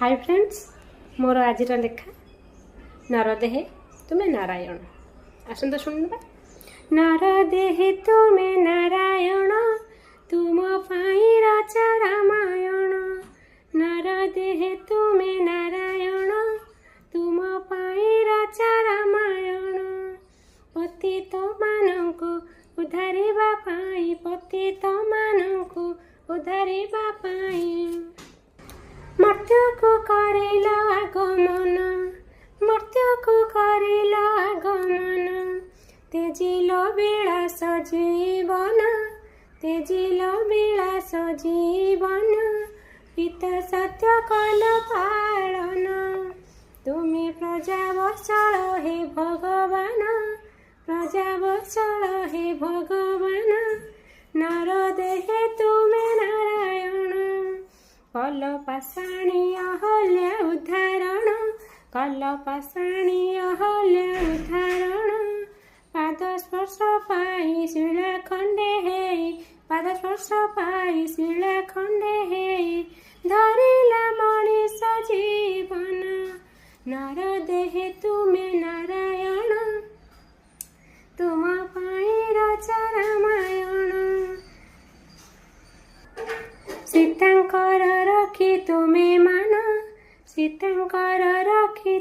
Hi friends, मोर आज लेखा नर देहे तुमे नारायण। आसत शुणा। नर देहे तुमे नारायण, तुम पाई रचा रामायण। नर देहे तुमे नारायण, तुम पाई रचा रामायण। पतित मानंकु उद्धारिबा पाई, पतित मानंकु उद्धारिबा पाई। मृत्यु को करिल आगमन, मृत्यु को करिल आगमन। तेजिल विलास जीवन, तेजिल विलास जीवन। पिता सत्य कल पालन, तुमे प्रजावत्सल हे भगवान, प्रजावत्सल हे भगवान। नर देहे तुमे नारायण, कल पाषाणी अहल्या उद्धारण, कल पाषाणी अहल्या उद्धारण। पाद स्पर्श पाई शिला खंडे हे, पाद स्पर्श पाई शिला खंडे हे। धरिला मनीष जीवन, नर देहे तुमे नारायण, तुम पाई रचा रामायण। सीतांकर रखी तुमे मान, सीतांकर रखी